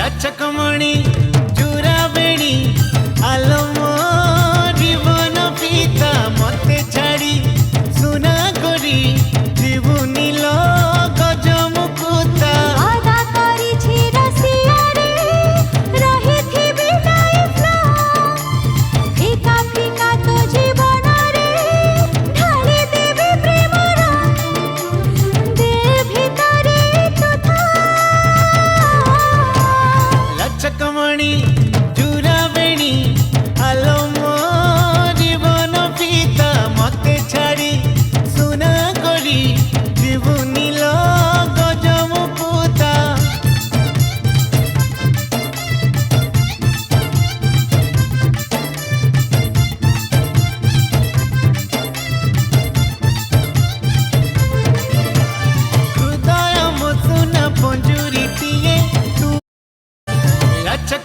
लचकमणि जुराबेणी आलो मो जीवन पिता मते छाड़ी सुना करी जीवनी लो गजमुकुता आदा करी छि रसिया रे रही थी लाइफ फीका फीका तो जीवन रे ढाली देवी प्रेम दिल भीतरे तो था लचकमणि जुराबेणी आलो मो जीवन पिता मते छाड़ी सुना करी जीवनी लो गजमुकुता हृदय मो सुना पंजुरी टीए तू लचक